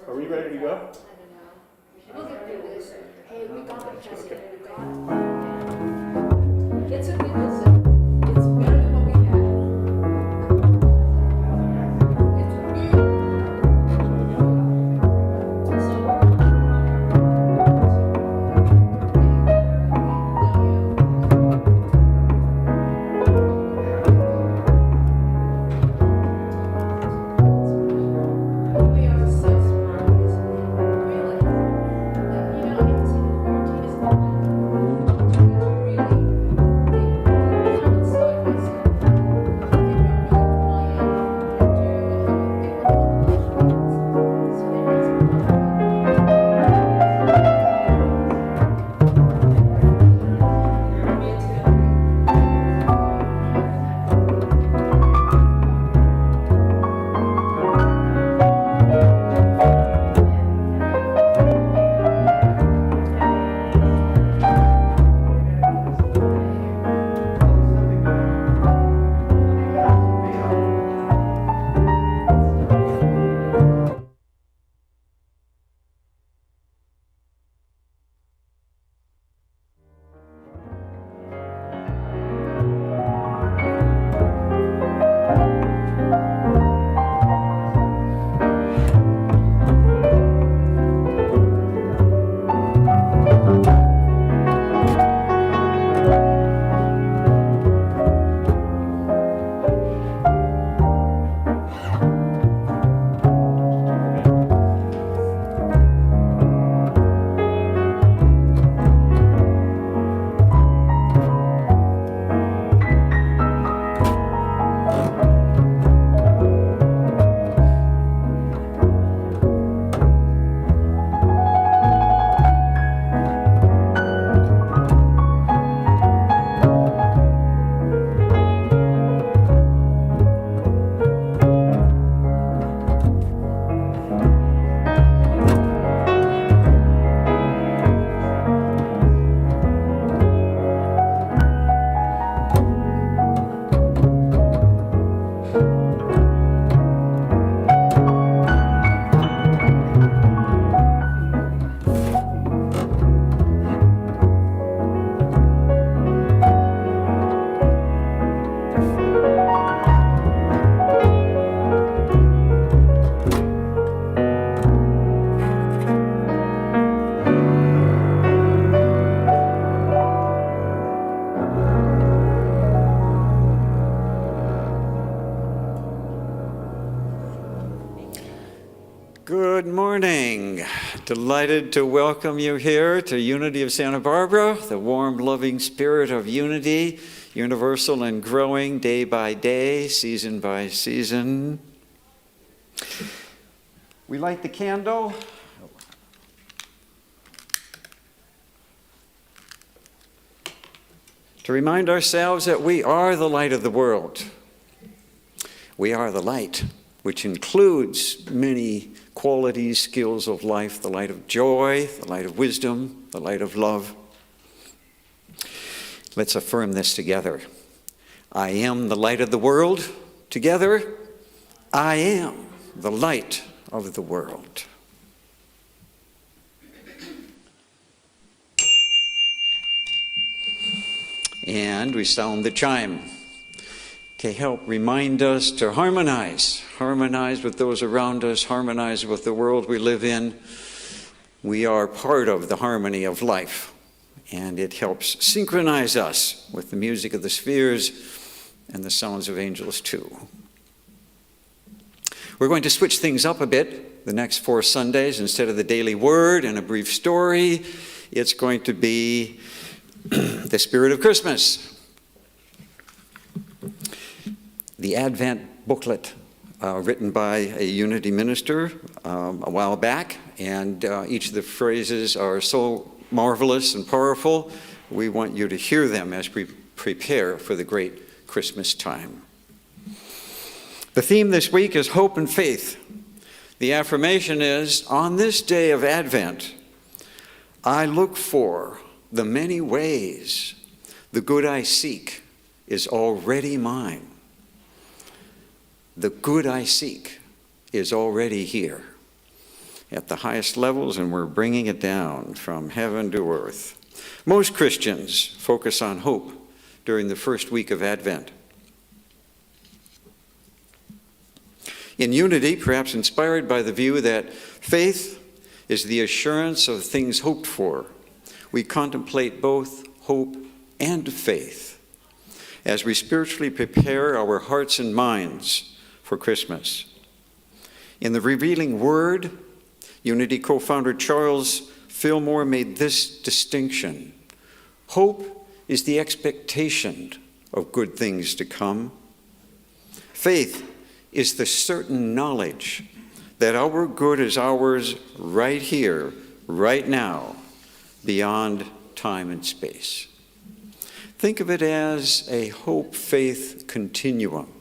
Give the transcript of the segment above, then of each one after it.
Are we ready to go? I don't know. We'll get through this. Hey, we got the president. We got it. It's a good listen. It's better than what we had. It's really we are so smart. Really. Like, you know, I can see the quarantine is really haven't started myself. Figure out really what I am and do and how I fit Good morning. Delighted to welcome you here to Unity of Santa Barbara, the warm, loving spirit of unity, universal and growing day by day, season by season. We light the candle. To remind ourselves that we are the light of the world. We are the light, which includes many qualities, skills of life, the light of joy, the light of wisdom, the light of love. Let's affirm this together. I am the light of the world. Together, I am the light of the world. And we sound the chime. Okay, help remind us to harmonize with those around us, harmonize with the world we live in. We are part of the harmony of life, and it helps synchronize us with the music of the spheres and the sounds of angels too. We're going to switch things up a bit the next 4 Sundays. Instead of the daily word and a brief story, it's going to be the spirit of Christmas. The Advent booklet written by a Unity minister a while back, and each of the phrases are so marvelous and powerful. We want you to hear them as we prepare for the great Christmas time. The theme this week is hope and faith. The affirmation is, on this day of Advent, I look for the many ways the good I seek is already mine. The good I seek is already here. at the highest levels, and we're bringing it down from heaven to earth. Most Christians focus on hope during the first week of Advent. In Unity, perhaps inspired by the view that faith is the assurance of things hoped for, we contemplate both hope and faith as we spiritually prepare our hearts and minds for Christmas. In the Revealing Word, Unity co-founder Charles Fillmore made this distinction. Hope is the expectation of good things to come. Faith is the certain knowledge that our good is ours right here, right now, beyond time and space. Think of it as a hope-faith continuum.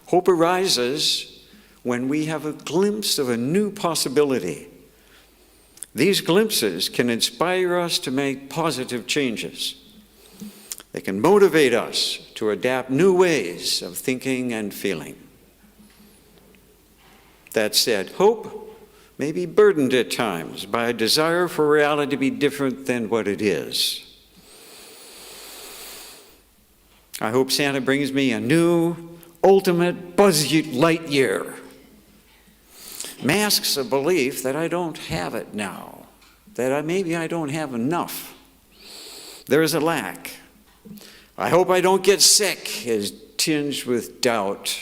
Hope arises when we have a glimpse of a new possibility. These glimpses can inspire us to make positive changes. They can motivate us to adapt new ways of thinking and feeling. That said, hope may be burdened at times by a desire for reality to be different than what it is. I hope Santa brings me a new, ultimate Buzz Lightyear. Masks a belief that I don't have it now, that maybe I don't have enough. There is a lack. I hope I don't get sick, is tinged with doubt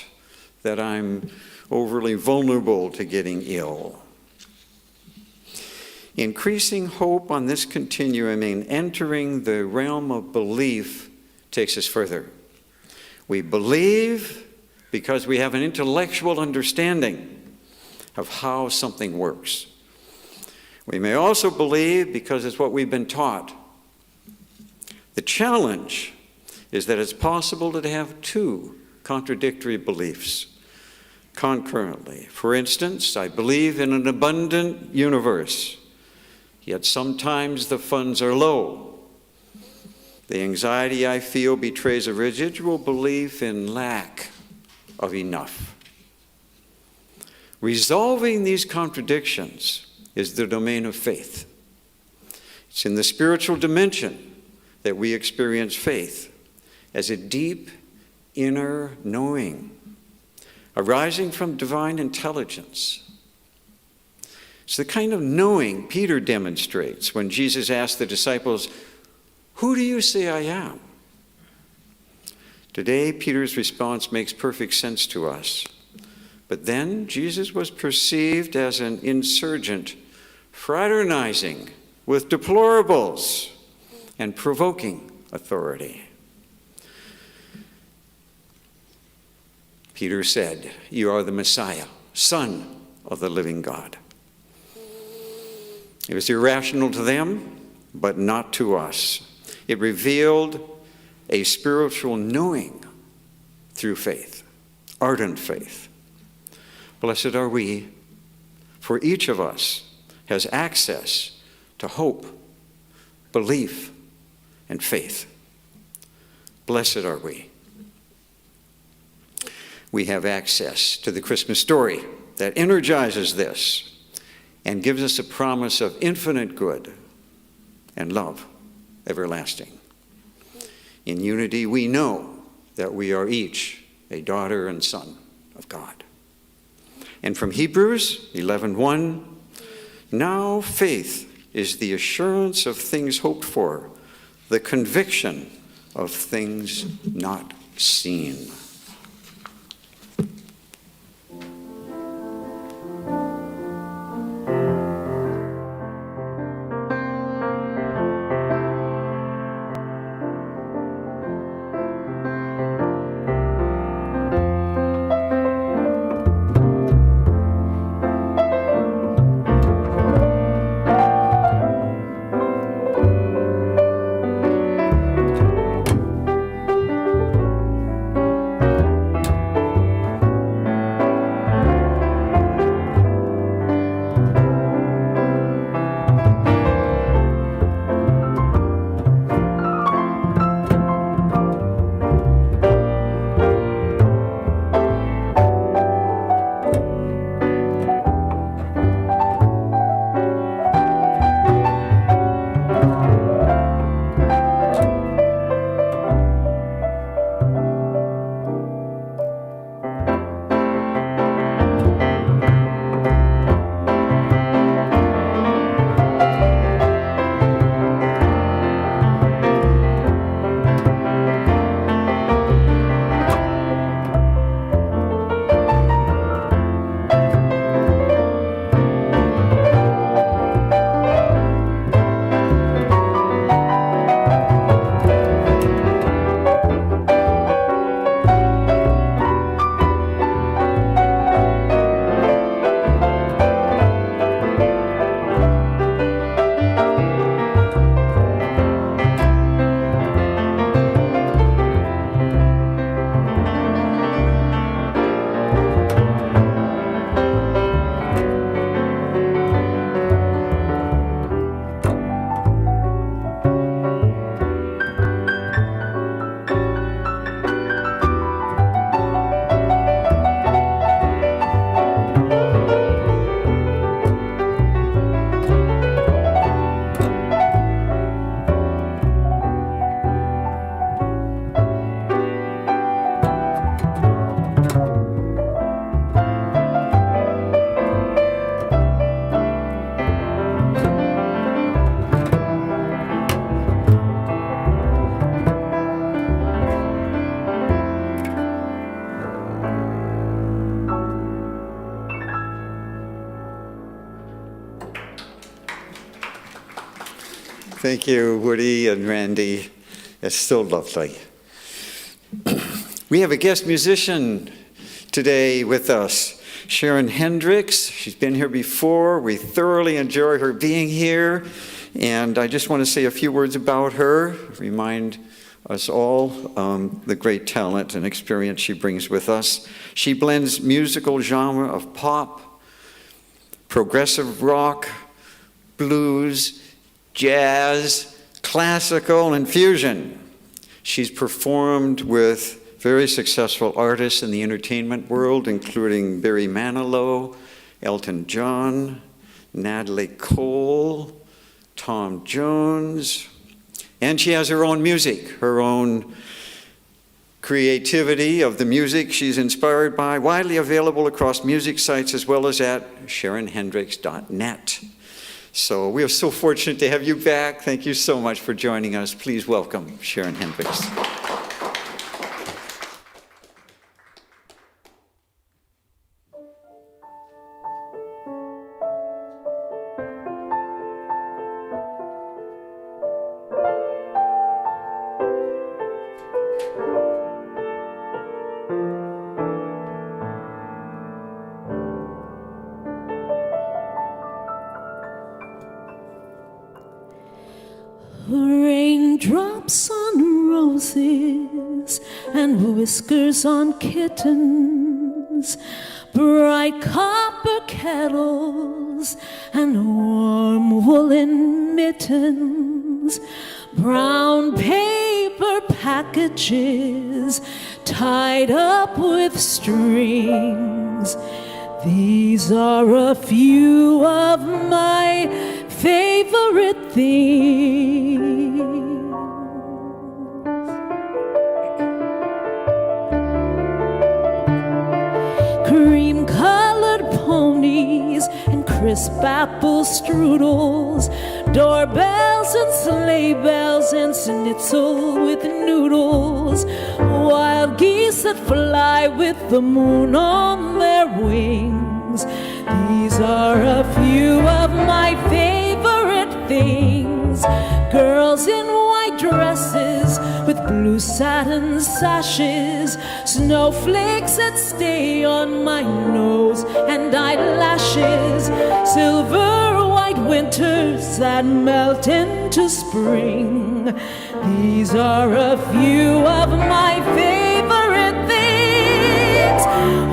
that I'm overly vulnerable to getting ill. Increasing hope on this continuum and entering the realm of belief takes us further. We believe because we have an intellectual understanding of how something works. We may also believe because it's what we've been taught. The challenge is that it's possible to have two contradictory beliefs concurrently. For instance, I believe in an abundant universe, yet sometimes the funds are low. The anxiety I feel betrays a residual belief in lack of enough. Resolving these contradictions is the domain of faith. It's in the spiritual dimension that we experience faith as a deep inner knowing arising from divine intelligence. It's the kind of knowing Peter demonstrates when Jesus asked the disciples, "Who do you say I am?" Today, Peter's response makes perfect sense to us. But then, Jesus was perceived as an insurgent, fraternizing with deplorables and provoking authority. Peter said, "You are the Messiah, Son of the living God." It was irrational to them, but not to us. It revealed a spiritual knowing through faith, ardent faith. Blessed are we, for each of us has access to hope, belief, and faith. Blessed are we. We have access to the Christmas story that energizes this and gives us a promise of infinite good and love everlasting. In unity, we know that we are each a daughter and son of God. And from Hebrews 11:1, now faith is the assurance of things hoped for, the conviction of things not seen. Thank you, Woody and Randy. It's so lovely. We have a guest musician today with us, Sharon Hendricks. She's been here before. We thoroughly enjoy her being here. And I just want to say a few words about her, remind us all the great talent and experience she brings with us. She blends musical genre of pop, progressive rock, blues, jazz, classical, and fusion. She's performed with very successful artists in the entertainment world, including Barry Manilow, Elton John, Natalie Cole, Tom Jones, and she has her own music, her own creativity of the music she's inspired by, widely available across music sites as well as at sharonhendricks.net. So we are so fortunate to have you back. Thank you so much for joining us. Please welcome Sharon Hendricks. Raindrops on roses and whiskers on kittens, bright copper kettles and warm woolen mittens, brown paper packages tied up with strings. These are a few of my favorite things. Cream-colored ponies and crisp apple strudels, doorbells and sleigh bells and schnitzel with noodles, wild geese that fly with the moon on their wings. These are a few of my favorite things. Girls in white dresses with blue satin sashes, snowflakes that stay on my nose and eyelashes, silver white winters that melt into spring. These are a few of my favorite things.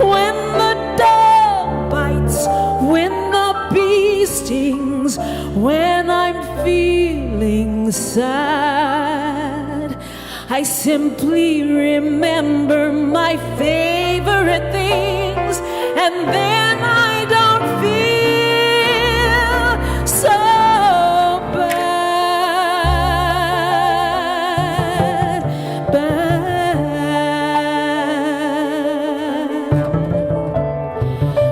When the dog bites, when the bee stings, when I'm feeling sad, I simply remember my favorite things, and then I don't feel so bad.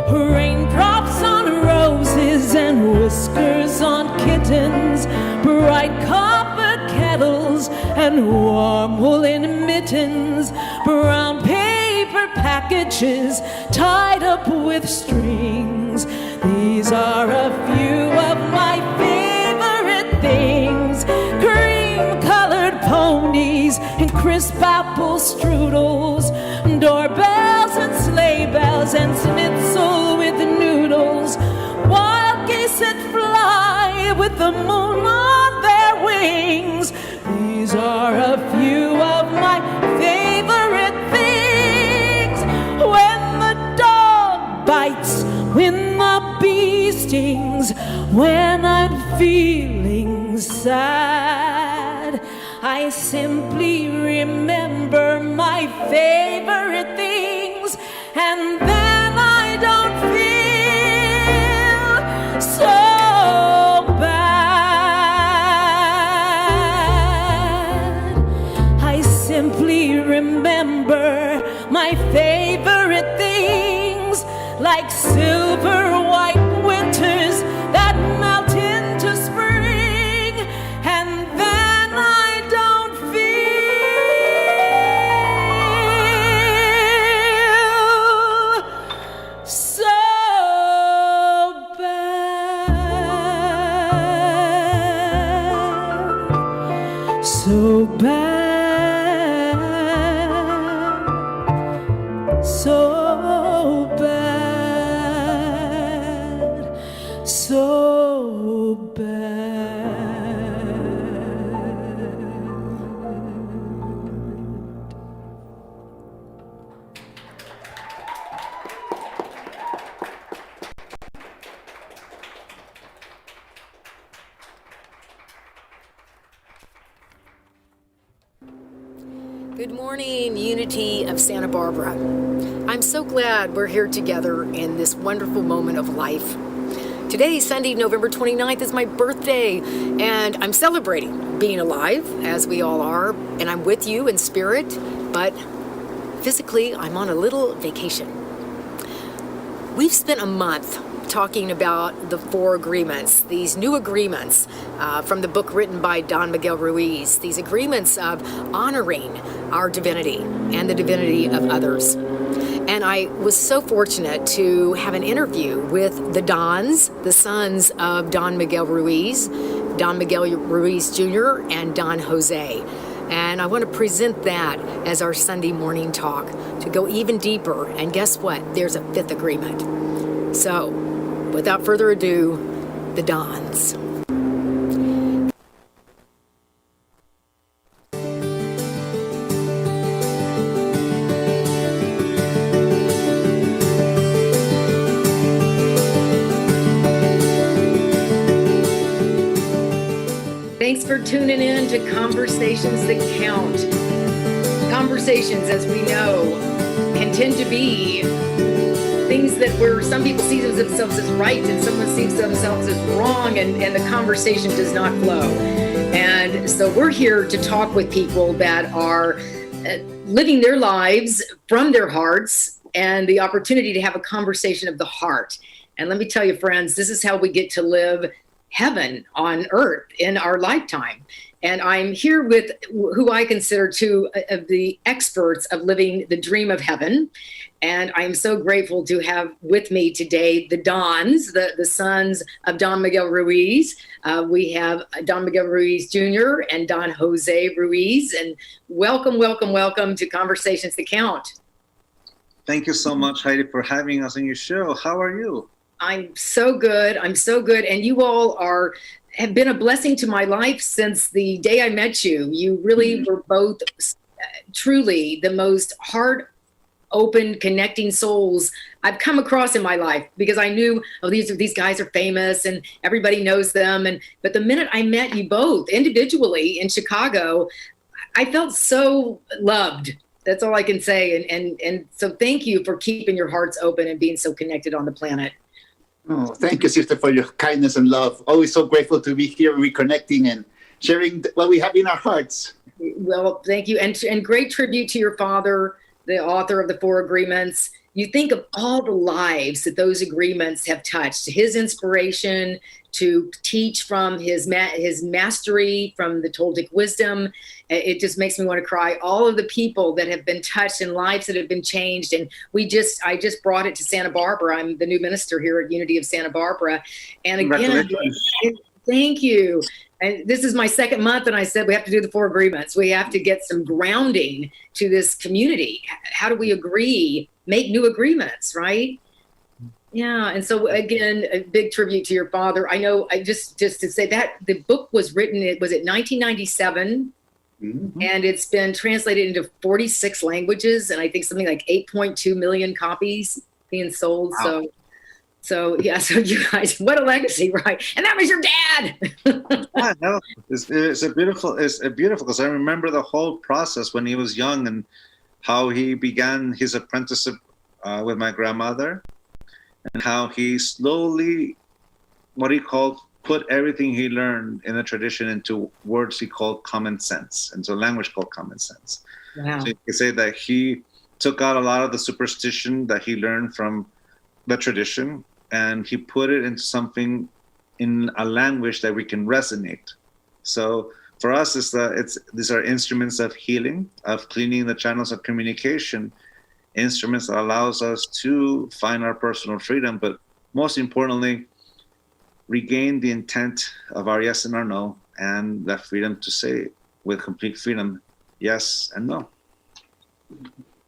Raindrops on roses and whiskers on kittens, bright copper kettles and warm woolen mittens, brown paper packages tied up with strings. These are a few of my favorite things. Cream-colored ponies and crisp apple strudels, doorbells and sleigh bells and schnitzel with noodles, wild geese that fly with the moon on their wings. These are a few of my favorite things. When the dog bites, when the bee stings, when I'm feeling sad, I simply remember my favorite things, and then I don't feel so bad. I simply remember my favorite things, like silver white winters that melt into spring, and then I don't feel so so bad, so bad, so bad. Good morning, Unity of Santa Barbara. I'm so glad we're here together in this wonderful moment of life. Today, Sunday, November 29th, is my birthday, and I'm celebrating being alive, as we all are, and I'm with you in spirit, but physically, I'm on a little vacation. We've spent a month talking about the 4 agreements, these new agreements from the book written by Don Miguel Ruiz, these agreements of honoring our divinity and the divinity of others. And I was so fortunate to have an interview with the Dons, the sons of Don Miguel Ruiz Jr. and Don Jose. And I want to present that as our Sunday morning talk to go even deeper. And guess what? There's a 5th agreement. So, without further ado, the Dons. Thanks for tuning in to Conversations That Count. Conversations, as we know, can tend to be things that where some people see themselves as right and someone sees themselves as wrong, and the conversation does not flow. And so we're here to talk with people that are living their lives from their hearts and the opportunity to have a conversation of the heart. And let me tell you, friends, this is how we get to live heaven on earth in our lifetime. And I'm here with who I consider two of the experts of living the dream of heaven. And I'm so grateful to have with me today the Dons, the sons of Don Miguel Ruiz. We have Don Miguel Ruiz Jr. and Don Jose Ruiz. And welcome, welcome, welcome to Conversations That Count. Thank you so much, Heidi, for having us on your show. How are you? I'm so good. I'm so good. And you all have been a blessing to my life since the day I met you. You really were both truly the most heart open, connecting souls I've come across in my life, because I knew, oh, these guys are famous and everybody knows them. But the minute I met you both individually in Chicago, I felt so loved. That's all I can say. And so thank you for keeping your hearts open and being so connected on the planet. Oh, thank you, sister, for your kindness and love. Always so grateful to be here, reconnecting and sharing what we have in our hearts. Well, thank you. And great tribute to your father, the author of the 4 agreements. You think of all the lives that those agreements have touched, his inspiration to teach from his mastery from the Toltec wisdom. It just makes me want to cry. All of the people that have been touched and lives that have been changed. And I just brought it to Santa Barbara. I'm the new minister here at Unity of Santa Barbara. And again, thank you. And this is my 2nd month, and I said we have to do the 4 agreements. We have to get some grounding to this community. How do we agree, make new agreements, right? Yeah, and so again, a big tribute to your father. I know, just to say that the book was written, was it 1997? Mm-hmm. And it's been translated into 46 languages, and I think something like 8.2 million copies being sold. Wow. So yeah, so you guys, what a legacy, right? And that was your dad. Yeah, no, it's beautiful because I remember the whole process when he was young and how he began his apprenticeship with my grandmother, and how he slowly, what he called, put everything he learned in a tradition into words he called common sense, into a language called common sense. Wow. So you could say that he took out a lot of the superstition that he learned from the tradition, and he put it into something in a language that we can resonate. So for us, these are instruments of healing, of cleaning the channels of communication, instruments that allows us to find our personal freedom, but most importantly, regain the intent of our yes and our no, and that freedom to say with complete freedom, yes and no.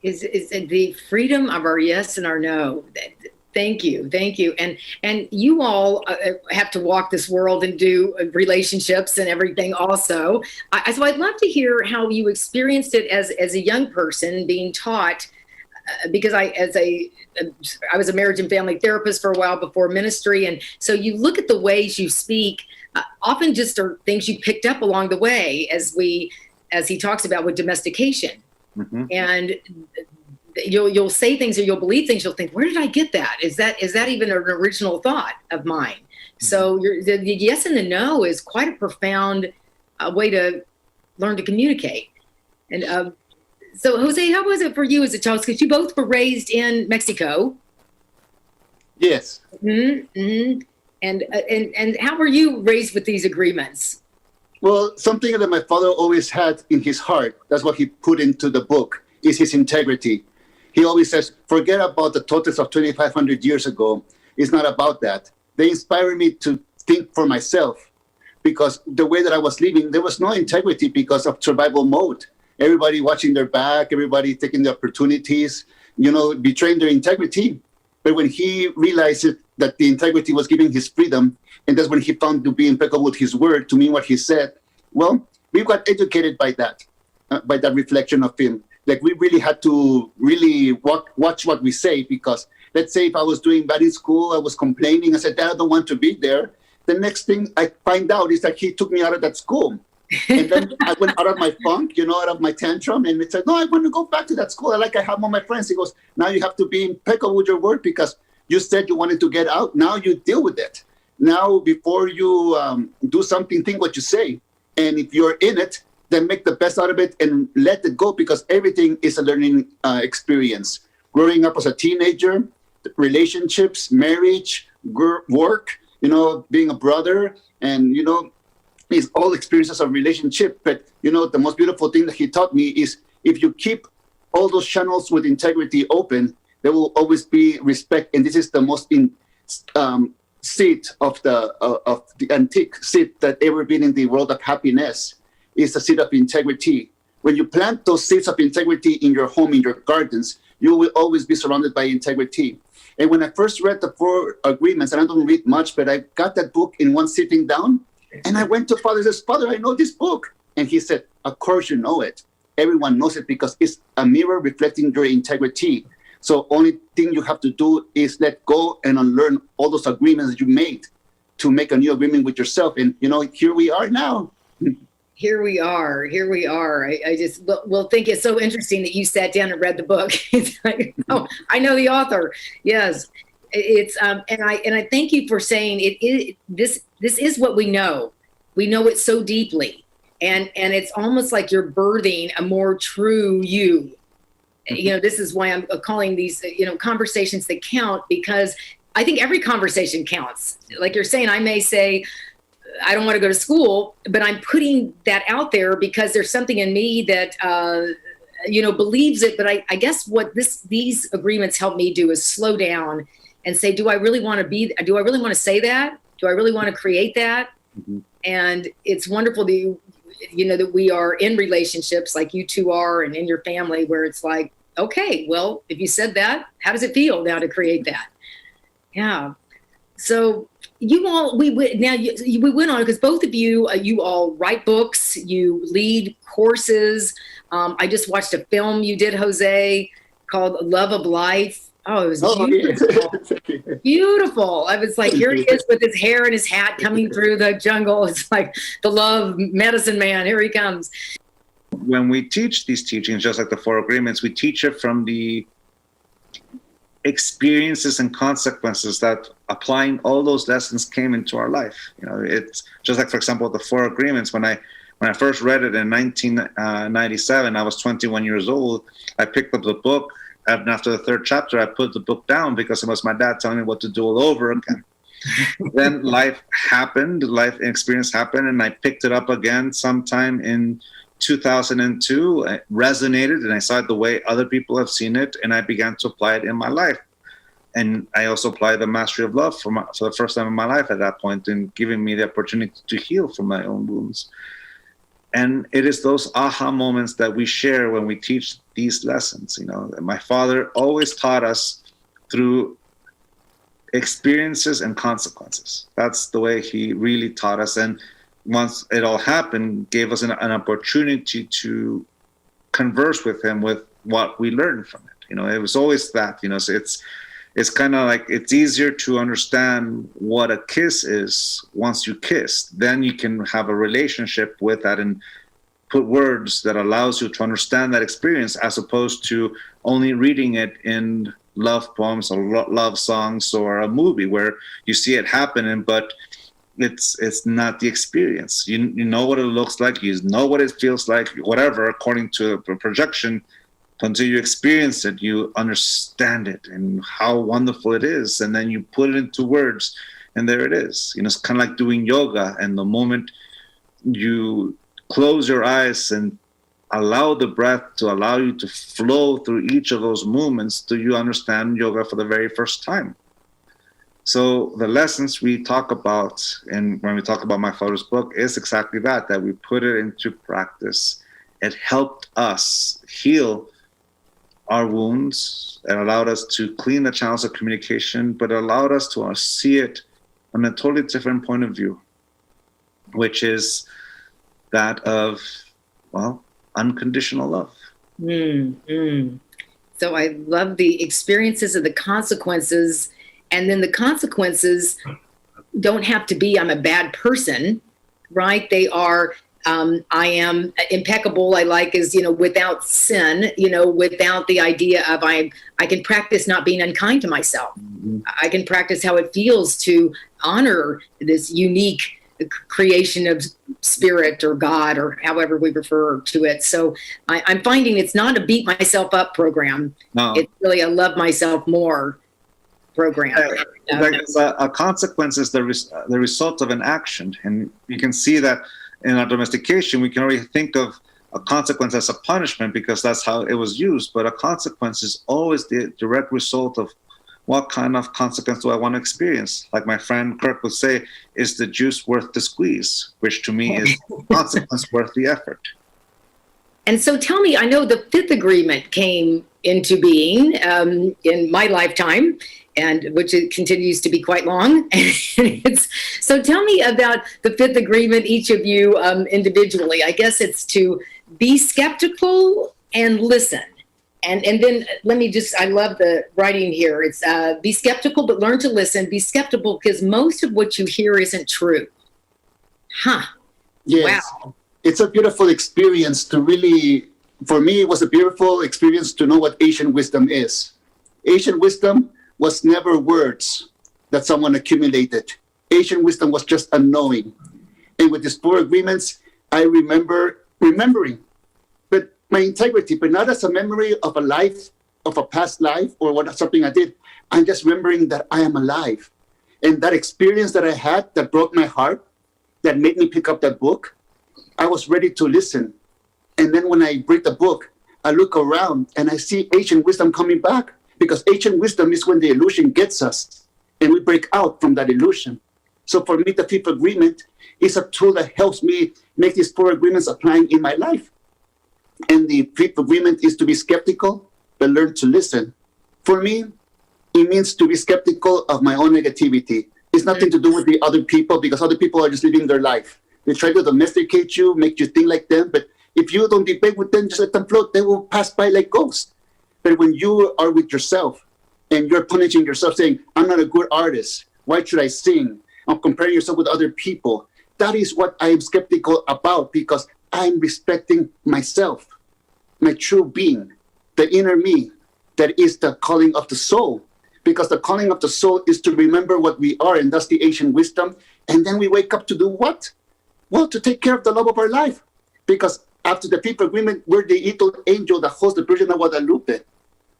Is the freedom of our yes and our no. Thank you, and you all have to walk this world and do relationships and everything. Also, so I'd love to hear how you experienced it as a young person being taught. Because I was a marriage and family therapist for a while before ministry, and so you look at the ways you speak. Often just are things you picked up along the way, as he talks about with domestication. Mm-hmm. And you'll say things or you'll believe things. You'll think, where did I get that? Is that even an original thought of mine? Mm-hmm. So the yes and the no is quite a profound way to learn to communicate. And so Jose, how was it for you as a child? Because you both were raised in Mexico. Yes. Mm-hmm. Mm-hmm. And how were you raised with these agreements? Well, something that my father always had in his heart, that's what he put into the book, is his integrity. He always says, forget about the tortoise of 2,500 years ago. It's not about that. They inspired me to think for myself, because the way that I was living, there was no integrity because of survival mode. Everybody watching their back, everybody taking the opportunities, betraying their integrity. But when he realized that the integrity was giving his freedom, and that's when he found to be impeccable with his word, to mean what he said, well, we got educated by that reflection of him. Like, we really had to really watch what we say, because let's say if I was doing bad in school, I was complaining, I said, Dad, I don't want to be there. The next thing I find out is that he took me out of that school. And then I went out of my funk, out of my tantrum, and it said, no, I want to go back to that school. I have all my friends. He goes, now you have to be impeccable with your word, because you said you wanted to get out. Now you deal with it. Now, before you do something, think what you say. And if you're in it, then make the best out of it and let it go, because everything is a learning experience. Growing up as a teenager, relationships, marriage, work, being a brother, and, it's all experiences of relationship. But, the most beautiful thing that he taught me is, if you keep all those channels with integrity open, there will always be respect. And this is the most seed of the antique seed that ever been in the world of happiness, is the seed of integrity. When you plant those seeds of integrity in your home, in your gardens, you will always be surrounded by integrity. And when I first read the 4 agreements, and I don't read much, but I got that book in one sitting down, and I went to Father and says, Father, I know this book. And he said, of course you know it. Everyone knows it, because it's a mirror reflecting your integrity. So only thing you have to do is let go and unlearn all those agreements that you made to make a new agreement with yourself. And, here we are now. Here we are. I just think it's so interesting that you sat down and read the book. It's like, oh, I know the author. Yes, it's and I thank you for saying this is what we know. We know it so deeply, and it's almost like you're birthing a more true you. This is why I'm calling these conversations that count, because I think every conversation counts. Like you're saying, I may say, I don't want to go to school, but I'm putting that out there because there's something in me that, believes it. But I guess what these agreements help me do is slow down and say, do I really want to say that? Do I really want to create that? Mm-hmm. And it's wonderful that that we are in relationships like you two are, and in your family, where it's like, okay, well, if you said that, how does it feel now to create that? Yeah. So you all, we went on, because both of you, you all write books, you lead courses. I just watched a film you did, Jose, called Love of Life. Oh, it was beautiful. Beautiful. I was like, here he is with his hair and his hat coming through the jungle. It's like the love medicine man. Here he comes. When we teach these teachings, just like the 4 agreements, we teach it from the experiences and consequences that applying all those lessons came into our life. It's just like, for example, the 4 agreements. When I first read it in 1997, I was 21 years old. I picked up the book, and after the 3rd chapter, I put the book down, because it was my dad telling me what to do all over again. Then life experience happened, and I picked it up again sometime in 2002. It resonated, and I saw it the way other people have seen it, and I began to apply it in my life. And I also applied the mastery of love for the first time in my life at that point, and giving me the opportunity to heal from my own wounds. And it is those aha moments that we share when we teach these lessons. You know, my father always taught us through experiences and consequences. That's the way he really taught us. And once it all happened, gave us an opportunity to converse with him with what we learned from it. You know, it was always that, you know, so it's kind of like, it's easier to understand what a kiss is once you kiss. Then you can have a relationship with that and put words that allows you to understand that experience, as opposed to only reading it in love poems or love songs or a movie where you see it happening, but it's not the experience. You know what it looks like, you know what it feels like, whatever, according to the projection. Until you experience it, you understand it and how wonderful it is, and then you put it into words, and there it is. You know, it's kind of like doing yoga, and the moment you close your eyes and allow the breath to allow you to flow through each of those movements, do you understand yoga for the very first time. So the lessons we talk about, and when we talk about my father's book, is exactly that we put it into practice. It helped us heal our wounds. It allowed us to clean the channels of communication, but it allowed us to see it from a totally different point of view, which is that of, well, unconditional love. So I love the experiences of the consequences, and then the consequences don't have to be I'm a bad person, right? They are I am impeccable. I like is, you know, without sin, you know, without the idea of I can practice not being unkind to myself. I can practice how it feels to honor this unique creation of spirit or God or however we refer to it. So I'm finding it's not a beat myself up program. No. It's really a love myself more program. A consequence is the result of an action. And you can see that in our domestication, we can already think of a consequence as a punishment because that's how it was used. But a consequence is always the direct result of what kind of consequence do I want to experience? Like my friend Kirk would say, is the juice worth the squeeze? Which to me is consequence worth the effort. And so tell me, I know the fifth agreement came into being in my lifetime, and which it continues to be quite long. So tell me about the fifth agreement, each of you individually. I guess it's to be skeptical and listen. And then let me just, I love the writing here. It's be skeptical, but learn to listen. Be skeptical because most of what you hear isn't true. Yes. Wow. It's a beautiful experience to really, for me, it was a beautiful experience to know what Asian wisdom is. Asian wisdom was never words that someone accumulated. Asian wisdom was just a knowing. And with these 4 agreements, I remember remembering, but my integrity, but not as a memory of a life, of a past life or something I did. I'm just remembering that I am alive. And that experience that I had that broke my heart, that made me pick up that book, I was ready to listen. And then when I read the book, I look around and I see ancient wisdom coming back, because ancient wisdom is when the illusion gets us and we break out from that illusion. So for me, the fifth agreement is a tool that helps me make these 4 agreements applying in my life. And the fifth agreement is to be skeptical, but learn to listen. For me, it means to be skeptical of my own negativity. It's nothing to do with the other people, because other people are just living their life. They try to domesticate you, make you think like them. But if you don't debate with them, just let them float. They will pass by like ghosts. But when you are with yourself and you're punishing yourself, saying, I'm not a good artist, why should I sing? I'm comparing yourself with other people. That is what I am skeptical about, because I'm respecting myself, my true being, the inner me, that is the calling of the soul. Because the calling of the soul is to remember what we are, and that's the Asian wisdom. And then we wake up to do what? Well, to take care of the love of our life. Because after the fifth agreement, we're the little angel that holds the Virgin of Guadalupe.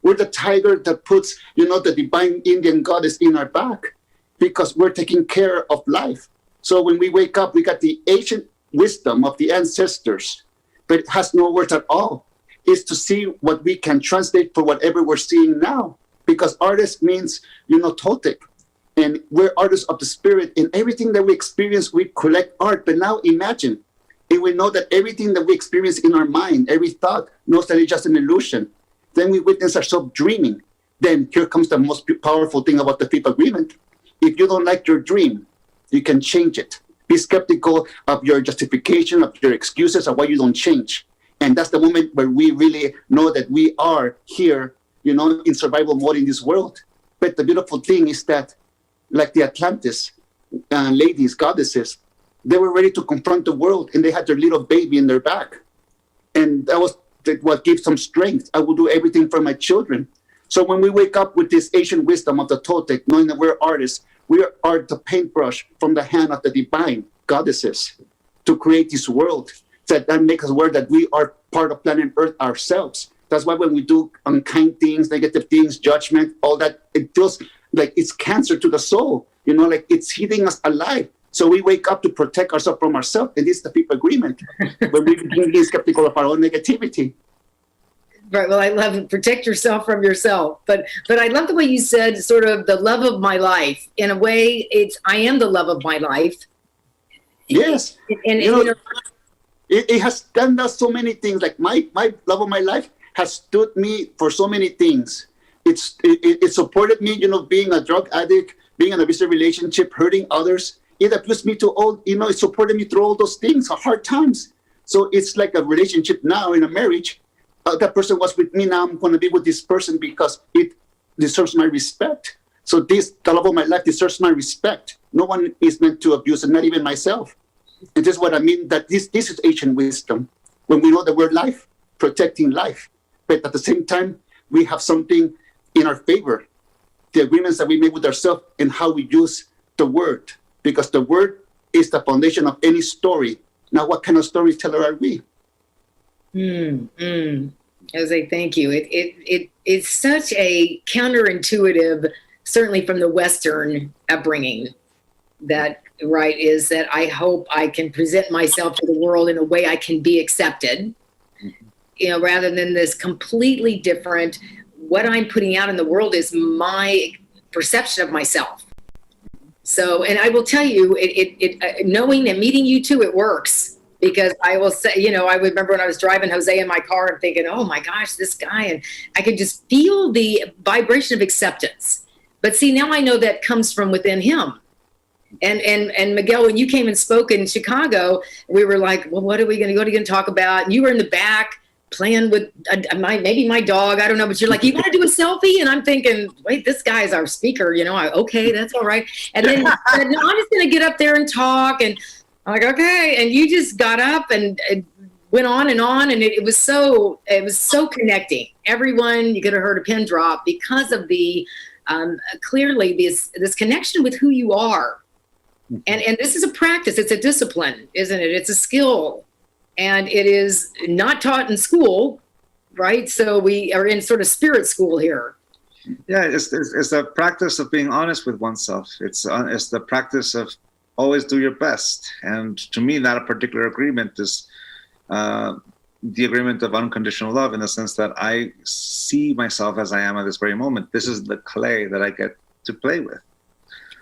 We're the tiger that puts, the divine Indian goddess in our back, because we're taking care of life. So when we wake up, we got the ancient wisdom of the ancestors, but it has no words at all. It's to see what we can translate for whatever we're seeing now. Because artist means, Toltec. And we're artists of the spirit. In everything that we experience, we collect art. But now imagine if we know that everything that we experience in our mind, every thought, knows that it's just an illusion, then we witness ourselves dreaming. Then here comes the most powerful thing about the fifth agreement. If you don't like your dream, you can change it. Be skeptical of your justification, of your excuses, of why you don't change. And that's the moment where we really know that we are here, in survival mode in this world. But the beautiful thing is that, like the Atlantis ladies, goddesses, they were ready to confront the world, and they had their little baby in their back. And that was what gives them strength. I will do everything for my children. So when we wake up with this ancient wisdom of the Toltec, knowing that we're artists, we are the paintbrush from the hand of the divine goddesses to create this world. That makes us aware that we are part of planet Earth ourselves. That's why when we do unkind things, negative things, judgment, all that, it feels like it's cancer to the soul. Like it's eating us alive. So we wake up to protect ourselves from ourselves. And this is the fifth agreement, when we begin being skeptical of our own negativity. Right. Well, I love it. Protect yourself from yourself. But I love the way you said sort of the love of my life. In a way, I am the love of my life. Yes. And it has done us so many things. Like my love of my life has stood me for so many things. It supported me, being a drug addict, being in a abusive relationship, hurting others. It abused me to all, it supported me through all those things, hard times. So it's like a relationship now in a marriage. That person was with me, now I'm going to be with this person because it deserves my respect. So the love of my life deserves my respect. No one is meant to abuse it, not even myself. And this is what I mean, that this is ancient wisdom. When we know that we're life, protecting life. But at the same time, we have something in our favor. The agreements that we make with ourselves and how we use the word. Because the word is the foundation of any story. Now, what kind of storyteller are we? Jose, thank you. It's such a counterintuitive, certainly from the Western upbringing, that is that I hope I can present myself to the world in a way I can be accepted, rather than this completely different, what I'm putting out in the world is my perception of myself. So, and I will tell you, knowing and meeting you too, it works. Because I will say, I remember when I was driving Jose in my car and thinking, oh my gosh, this guy, and I could just feel the vibration of acceptance. But see, now I know that comes from within him. And Miguel, when you came and spoke in Chicago, we were like, well, what are we going to talk about? And you were in the back playing with maybe my dog, I don't know, but you're like, you want to do a selfie? And I'm thinking, wait, this guy is our speaker, okay, that's all right. And then I said, no, I'm just going to get up there and talk. And I'm like, okay. And you just got up and went on, and it was so connecting. Everyone, you could have heard a pin drop because of the clearly this connection with who you are. And this is a practice. It's a discipline, isn't it? It's a skill, and it is not taught in school, right? So we are in sort of spirit school here. Yeah, it's the practice of being honest with oneself. It's the practice of always do your best. And to me, that particular agreement is the agreement of unconditional love, in the sense that I see myself as I am at this very moment. This is the clay that I get to play with.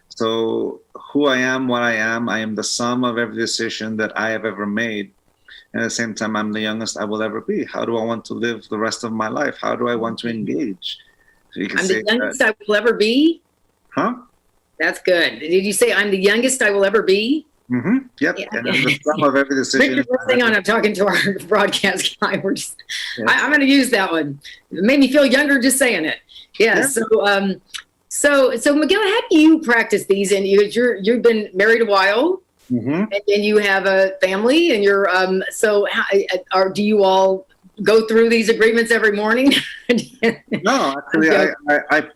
So who I am, what I am the sum of every decision that I have ever made. And at the same time, I'm the youngest I will ever be. How do I want to live the rest of my life? How do I want to engage? So you can I'm say the youngest I will ever be? Huh? That's good. Did you say I'm the youngest I will ever be? Mm-hmm. Yep. Yeah. And the sum of every decision. Richard, hang on, I'm talking to our broadcast guy. I'm going to use that one. It made me feel younger just saying it. Yeah. So Miguel, how do you practice these? And you've been married a while, and then you have a family, and you're do you all go through these agreements every morning? No, actually,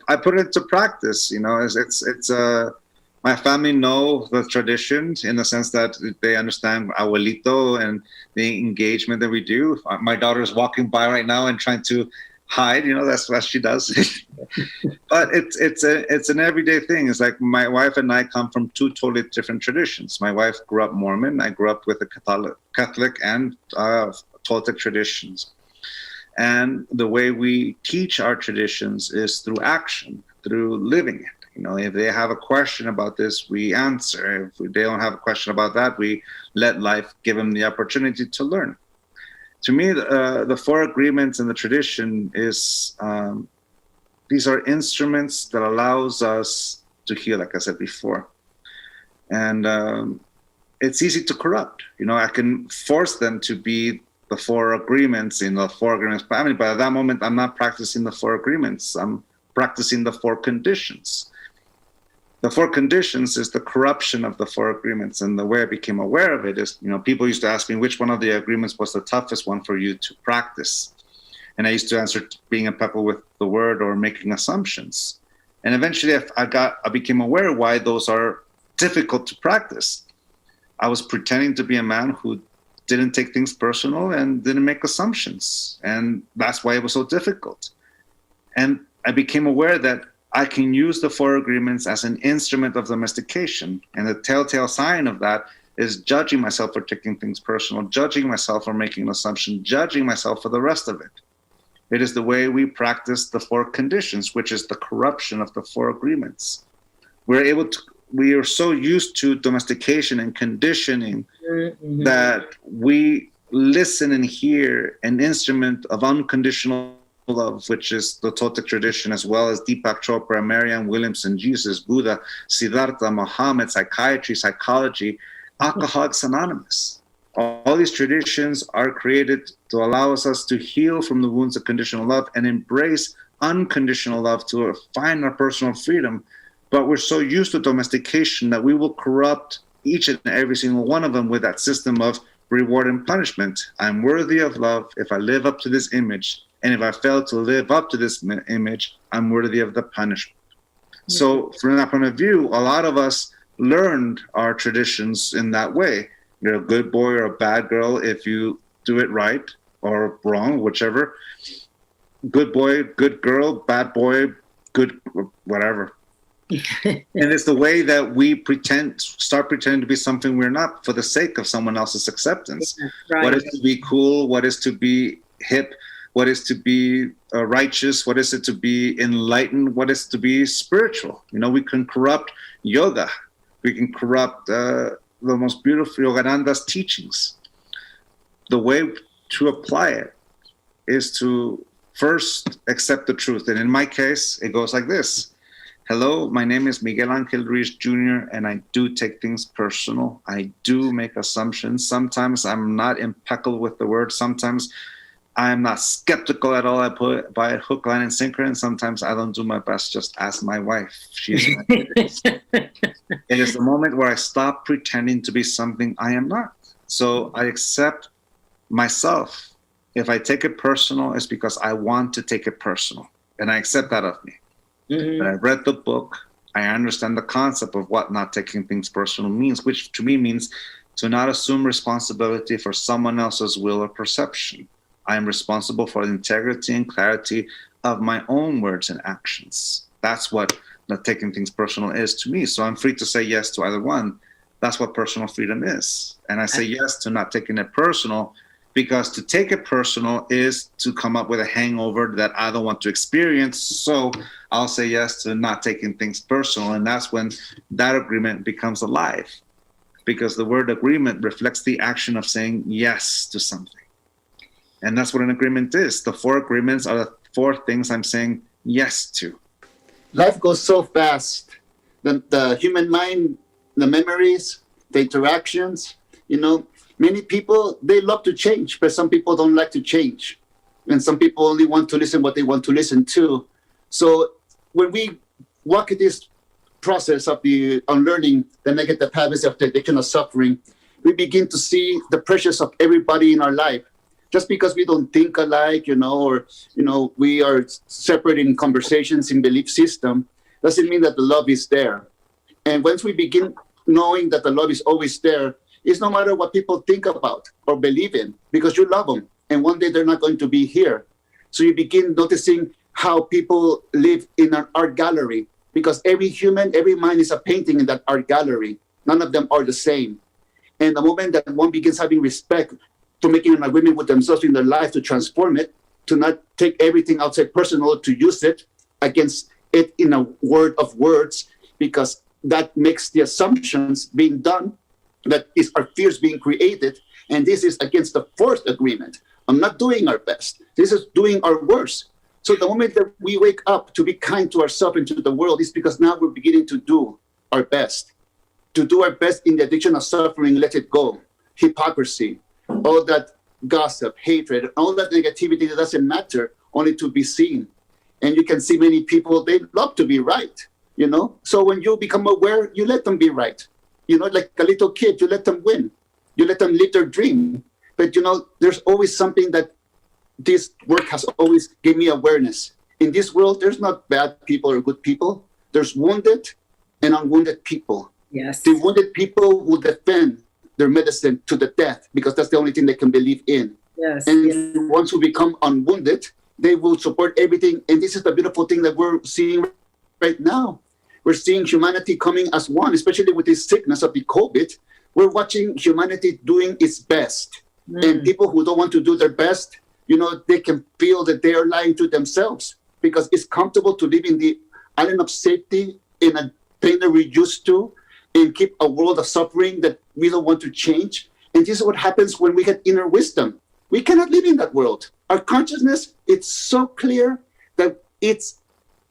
I put it into practice. It's my family know the traditions, in the sense that they understand abuelito and the engagement that we do. My daughter's walking by right now and trying to hide. That's what she does. But it's an everyday thing. It's like my wife and I come from two totally different traditions. My wife grew up Mormon. I grew up with the Catholic and Toltec traditions. And the way we teach our traditions is through action, through living it. You know, if they have a question about this, we answer. If they don't have a question about that, we let life give them the opportunity to learn. To me, the four agreements and the tradition is, these are instruments that allows us to heal, like I said before. And it's easy to corrupt. You know, I can force them to be the four agreements in the four agreements family, but at that moment, I'm not practicing the four agreements. I'm practicing the four conditions. The four conditions is the corruption of the four agreements. And the way I became aware of it is, you know, people used to ask me which one of the agreements was the toughest one for you to practice. And I used to answer being impeccable with the word or making assumptions. And eventually I became aware why those are difficult to practice. I was pretending to be a man who didn't take things personal and didn't make assumptions. And that's why it was so difficult. And I became aware that I can use the four agreements as an instrument of domestication. And the telltale sign of that is judging myself for taking things personal, judging myself for making an assumption, judging myself for the rest of it. It is the way we practice the four conditions, which is the corruption of the four agreements. We are so used to domestication and conditioning that we listen and hear an instrument of unconditional love, which is the Toltec tradition, as well as Deepak Chopra, Marianne Williamson, Jesus, Buddha, Siddhartha, Muhammad, psychiatry, psychology, Alcoholics Anonymous. All these traditions are created to allow us to heal from the wounds of conditional love and embrace unconditional love to find our personal freedom. But we're so used to domestication that we will corrupt each and every single one of them with that system of reward and punishment. I'm worthy of love if I live up to this image. And if I fail to live up to this image, I'm worthy of the punishment. Mm-hmm. So from that point of view, a lot of us learned our traditions in that way. You're a good boy or a bad girl if you do it right or wrong, whichever. Good boy, good girl, bad boy, good whatever. And it's the way that we start pretending to be something we're not for the sake of someone else's acceptance. Yeah, right. What is to be cool? What is to be hip? What is to be righteous? What is it to be enlightened? What is to be spiritual? You know, we can corrupt yoga. We can corrupt the most beautiful Yogananda's teachings. The way to apply it is to first accept the truth. And in my case, it goes like this. Hello, my name is Miguel Angel Ruiz Jr., and I do take things personal. I do make assumptions. Sometimes I'm not impeccable with the word. Sometimes I'm not skeptical at all. I put by a hook, line, and sinker, and sometimes I don't do my best. Just ask my wife. She's my It is the moment where I stop pretending to be something I am not. So I accept myself. If I take it personal, it's because I want to take it personal, and I accept that of me. Mm-hmm. But I read the book. I understand the concept of what not taking things personal means, which to me means to not assume responsibility for someone else's will or perception. I am responsible for the integrity and clarity of my own words and actions. That's what not taking things personal is to me. So I'm free to say yes to either one. That's what personal freedom is. And I say yes to not taking it personal, because to take it personal is to come up with a hangover that I don't want to experience. So I'll say yes to not taking things personal. And that's when that agreement becomes alive, because the word agreement reflects the action of saying yes to something. And that's what an agreement is. The four agreements are the four things I'm saying yes to. Life goes so fast. The human mind, the memories, the interactions, you know, many people, they love to change, but some people don't like to change. And some people only want to listen what they want to listen to. So when we walk in this process of the unlearning the negative habits of the addiction of suffering, we begin to see the pressures of everybody in our life. Just because we don't think alike, you know, or, you know, we are separate in conversations, in belief system, doesn't mean that the love is there. And once we begin knowing that the love is always there, it's no matter what people think about or believe in, because you love them. And one day they're not going to be here. So you begin noticing how people live in an art gallery, because every human, every mind is a painting in that art gallery. None of them are the same. And the moment that one begins having respect to making an agreement with themselves in their life to transform it, to not take everything outside personal, to use it against it in a word of words, because that makes the assumptions being done, that is our fears being created. And this is against the fourth agreement. I'm not doing our best. This is doing our worst. So the moment that we wake up to be kind to ourselves and to the world is because now we're beginning to do our best. To do our best in the addiction of suffering, let it go. Hypocrisy, all that gossip, hatred, all that negativity that doesn't matter, only to be seen. And you can see many people, they love to be right, you know? So when you become aware, you let them be right. You know, like a little kid, you let them win. You let them live their dream. But you know, there's always something that this work has always given me awareness. In this world, there's not bad people or good people. There's wounded and unwounded people. Yes. The wounded people will defend their medicine to the death because that's the only thing they can believe in. Yes. And Yes. once we become unwounded, they will support everything. And this is the beautiful thing that we're seeing right now. We're seeing humanity coming as one, especially with this sickness of the COVID. We're watching humanity doing its best. And people who don't want to do their best, you know, they can feel that they are lying to themselves because it's comfortable to live in the island of safety in a pain that we're used to and keep a world of suffering that we don't want to change. And this is what happens when we get inner wisdom. We cannot live in that world. Our consciousness, it's so clear that it's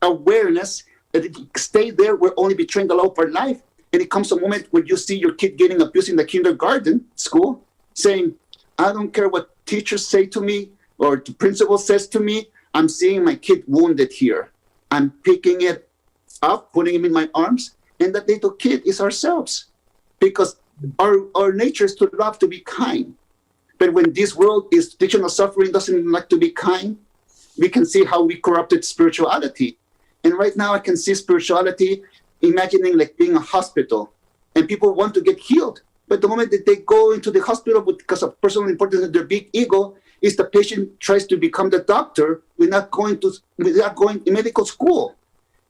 awareness that if we stay there, we're only betraying the law of our life. And it comes a moment when you see your kid getting abused in the kindergarten school, saying, I don't care what teachers say to me or the principal says to me, I'm seeing my kid wounded here. I'm picking it up, putting him in my arms, and that little kid is ourselves. Because our nature is to love, to be kind. But when this world is teaching us suffering, doesn't like to be kind, we can see how we corrupted spirituality. And right now I can see spirituality imagining like being a hospital, and people want to get healed. But the moment that they go into the hospital because of personal importance and their big ego, is the patient tries to become the doctor without going in medical school.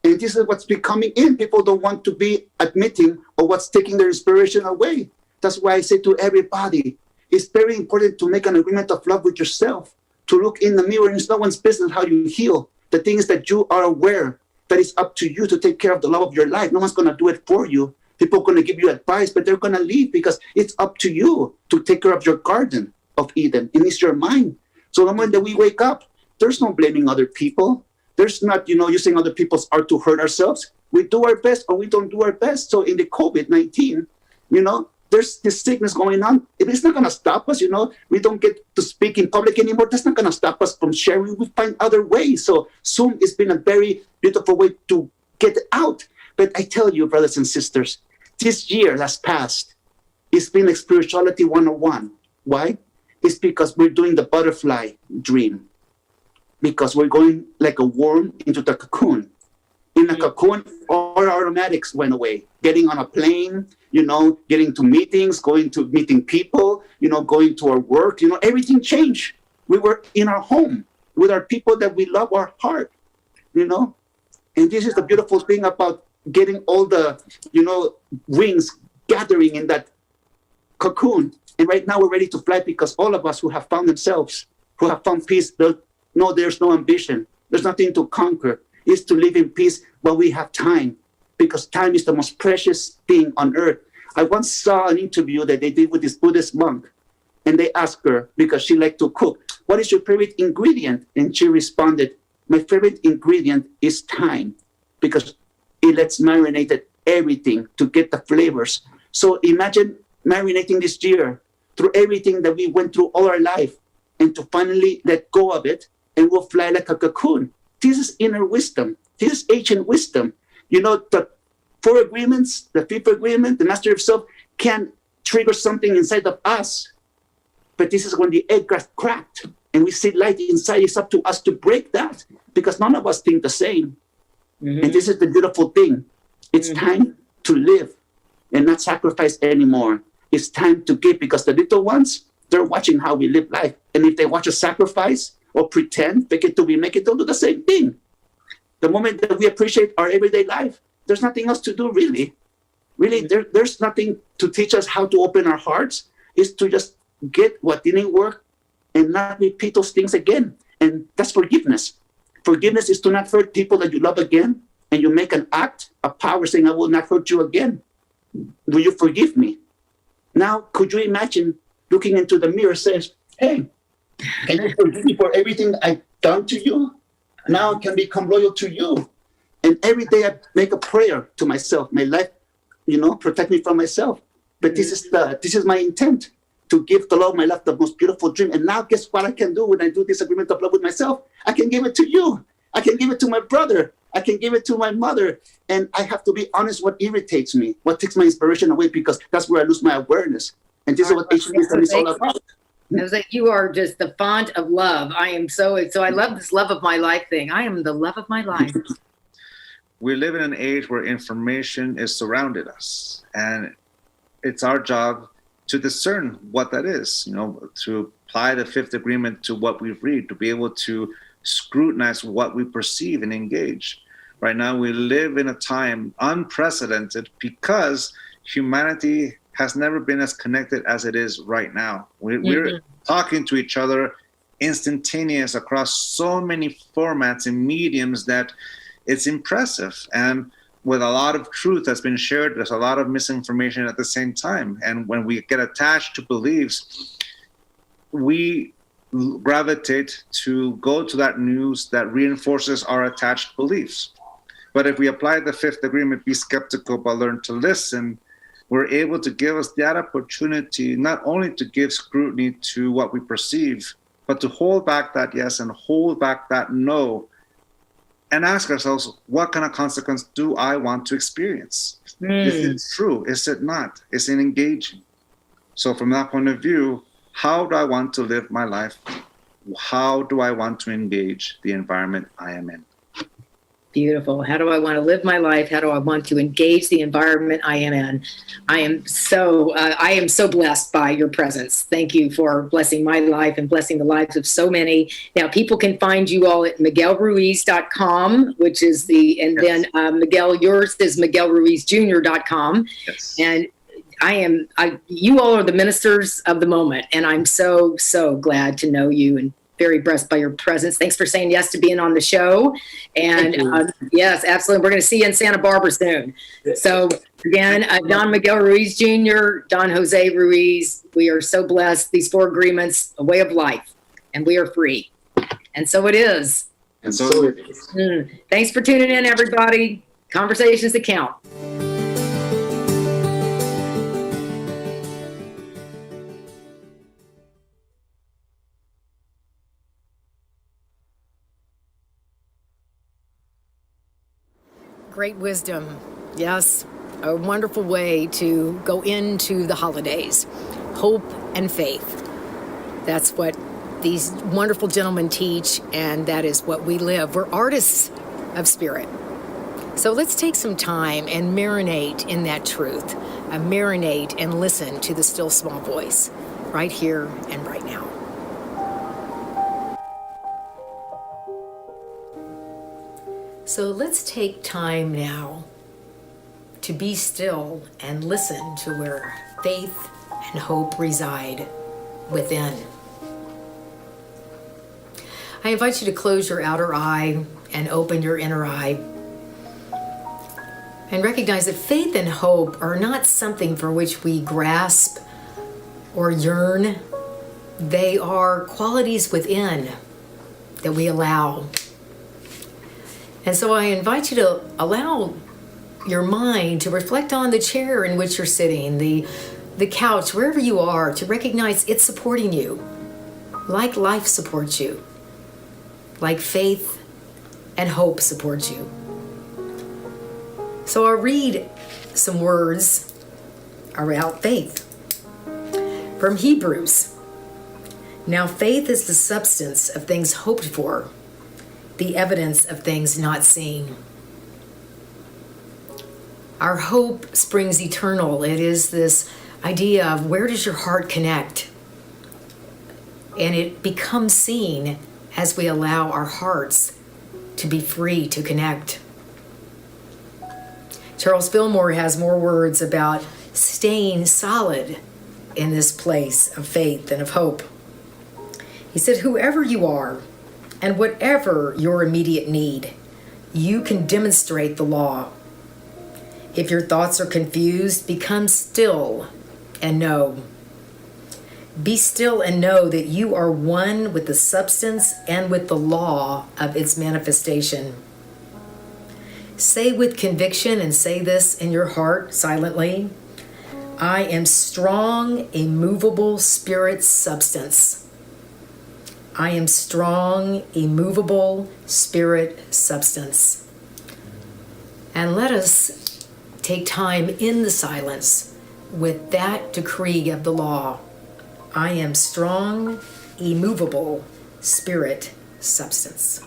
And this is what's becoming in. People don't want to be admitting of what's taking their inspiration away. That's why I say to everybody, it's very important to make an agreement of love with yourself, to look in the mirror. It's no one's business how you heal. The thing is that you are aware that it's up to you to take care of the love of your life. No one's going to do it for you. People are going to give you advice, but they're going to leave because it's up to you to take care of your garden of Eden. And it's your mind. So the moment that we wake up, there's no blaming other people. There's not, using other people's art to hurt ourselves. We do our best or we don't do our best. So in the COVID-19, there's this sickness going on. It's not going to stop us, We don't get to speak in public anymore. That's not going to stop us from sharing. We find other ways. So Zoom has been a very beautiful way to get out. But I tell you, brothers and sisters, this year that's passed, it's been like spirituality 101. Why? It's because we're doing the butterfly dream. Because we're going like a worm into the cocoon. In the cocoon, all our aromatics went away. Getting on a plane, getting to meetings, going to meeting people, going to our work, everything changed. We were in our home with our people that we love, our heart, And this is the beautiful thing about getting all the, wings gathering in that cocoon. And right now we're ready to fly because all of us who have found themselves, who have found peace, there's no ambition. There's nothing to conquer. It's to live in peace while we have time, because time is the most precious thing on earth. I once saw an interview that they did with this Buddhist monk, and they asked her, because she liked to cook, what is your favorite ingredient? And she responded, my favorite ingredient is time, because it lets marinate everything to get the flavors. So imagine marinating this year through everything that we went through all our life, and to finally let go of it, and we'll fly like a cocoon. This is inner wisdom. This is ancient wisdom. The 4 agreements, the 5th agreement, the mastery of self can trigger something inside of us. But this is when the egg got cracked and we see light inside. It's up to us to break that, because none of us think the same. Mm-hmm. And this is the beautiful thing. It's time to live and not sacrifice anymore. It's time to give, because the little ones, they're watching how we live life. And if they watch us sacrifice or pretend, fake it till we make it, they'll do the same thing. The moment that we appreciate our everyday life, there's nothing else to do, really. Really, there's nothing to teach us how to open our hearts. It's to just get what didn't work and not repeat those things again. And that's forgiveness. Forgiveness is to not hurt people that you love again. and you make an act of power saying, I will not hurt you again. Will you forgive me? Now, could you imagine looking into the mirror says, hey, can you forgive me for everything I've done to you? Now I can become loyal to you. And every day I make a prayer to myself, my life, protect me from myself. But this is my intent, to give the love of my life the most beautiful dream. And now guess what I can do when I do this agreement of love with myself? I can give it to you. I can give it to my brother. I can give it to my mother. And I have to be honest, what irritates me, what takes my inspiration away, because that's where I lose my awareness. And this is what ancient wisdom is all about. I was like, you are just the font of love. I am so I love this love of my life thing. I am the love of my life. We live in an age where information is surrounded us, and it's our job to discern what that is, to apply the fifth agreement to what we read, to be able to scrutinize what we perceive and engage. Right now, we live in a time unprecedented because humanity has never been as connected as it is right now. We're talking to each other instantaneous across so many formats and mediums that it's impressive. And with a lot of truth that's been shared, there's a lot of misinformation at the same time. And when we get attached to beliefs, we gravitate to go to that news that reinforces our attached beliefs. But if we apply the fifth agreement, be skeptical but learn to listen, we're able to give us that opportunity not only to give scrutiny to what we perceive, but to hold back that yes and hold back that no, and ask ourselves, what kind of consequence do I want to experience? Is it true? Is it not? Is it engaging? So from that point of view, how do I want to live my life? How do I want to engage the environment I am in? Beautiful. How do I want to live my life? How do I want to engage the environment I am in? I am so blessed by your presence. Thank you for blessing my life and blessing the lives of so many. Now, people can find you all at miguelruiz.com, which is then Miguel, yours is miguelruizjr.com. Yes. And you all are the ministers of the moment, and I'm so glad to know you and very blessed by your presence. Thanks for saying yes to being on the show. And yes, absolutely. We're going to see you in Santa Barbara soon. So again, Don Miguel Ruiz Jr., Don Jose Ruiz, we are so blessed. These 4 agreements, a way of life, and we are free. And so it is. And so it is. Thanks for tuning in, everybody. Conversations that count. Great wisdom. Yes, a wonderful way to go into the holidays. Hope and faith. That's what these wonderful gentlemen teach, and that is what we live. We're artists of spirit. So let's take some time and marinate in that truth. Marinate and listen to the still small voice right here and right now. So let's take time now to be still and listen to where faith and hope reside within. I invite you to close your outer eye and open your inner eye. And recognize that faith and hope are not something for which we grasp or yearn. They are qualities within that we allow. And so I invite you to allow your mind to reflect on the chair in which you're sitting, the couch, wherever you are, to recognize it's supporting you, like life supports you, like faith and hope supports you. So I'll read some words about faith from Hebrews. Now faith is the substance of things hoped for, the evidence of things not seen. Our hope springs eternal. It is this idea of where does your heart connect? And it becomes seen as we allow our hearts to be free to connect. Charles Fillmore has more words about staying solid in this place of faith and of hope. He said, whoever you are, and whatever your immediate need, You can demonstrate the law. If your thoughts are confused, become still and know. Be still and know that you are one with the substance and with the law of its manifestation. Say with conviction, and say this in your heart silently, I am strong, immovable spirit substance. I am strong, immovable spirit substance. And let us take time in the silence with that decree of the law. I am strong, immovable spirit substance.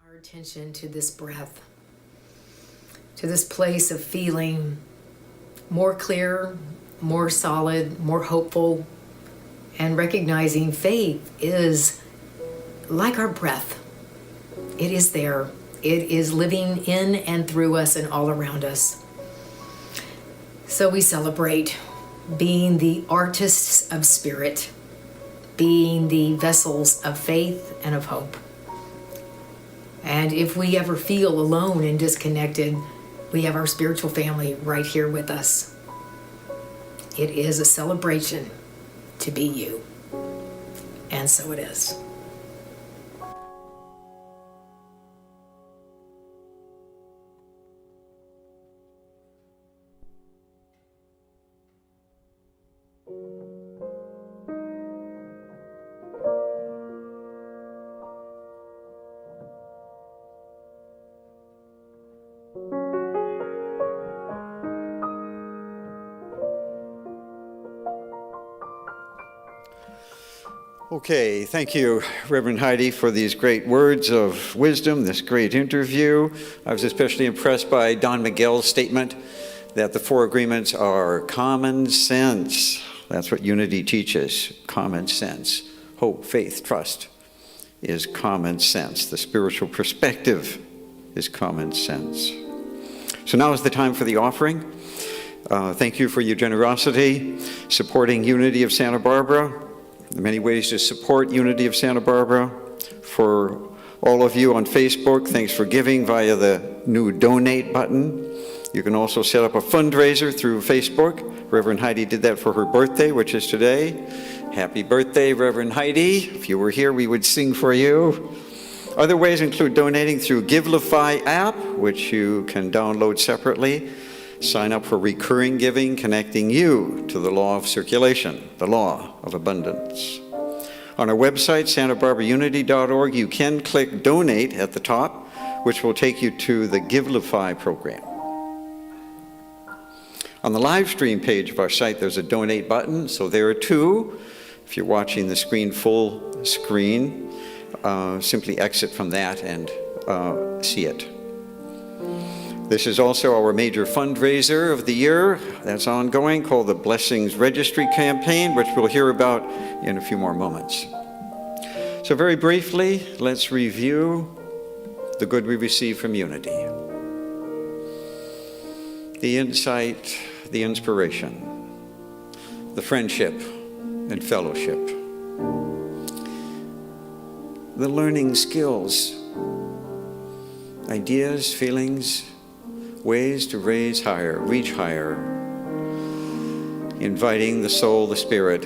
Our attention to this breath, to this place of feeling more clear, more solid, more hopeful, and recognizing faith is like our breath. It is there. It is living in and through us and all around us. So we celebrate being the artists of spirit, being the vessels of faith and of hope. And if we ever feel alone and disconnected, we have our spiritual family right here with us. It is a celebration to be you. And so it is. Okay, thank you, Reverend Heidi, for these great words of wisdom, this great interview. I was especially impressed by Don Miguel's statement that the four agreements are common sense. That's what unity teaches, common sense. Hope, faith, trust is common sense. The spiritual perspective is common sense. So now is the time for the offering. Thank you for your generosity, supporting Unity of Santa Barbara. There are many ways to support Unity of Santa Barbara. For all of you on Facebook, thanks for giving via the new donate button. You can also set up a fundraiser through Facebook. Reverend Heidi did that for her birthday, which is today. Happy birthday, Reverend Heidi. If you were here, we would sing for you. Other ways include donating through Givelify app, which you can download separately. Sign up for recurring giving, connecting you to the law of circulation, the law of abundance. On our website, santabarbaraunity.org, you can click Donate at the top, which will take you to the Givelify program. On the live stream page of our site, there's a Donate button, so there are two. If you're watching the screen full screen, simply exit from that and see it. This is also our major fundraiser of the year that's ongoing, called the Blessings Registry Campaign, which we'll hear about in a few more moments. So very briefly, let's review the good we receive from Unity. The insight, the inspiration, the friendship and fellowship, the learning skills, ideas, feelings, ways to raise higher, reach higher, inviting the soul, the spirit,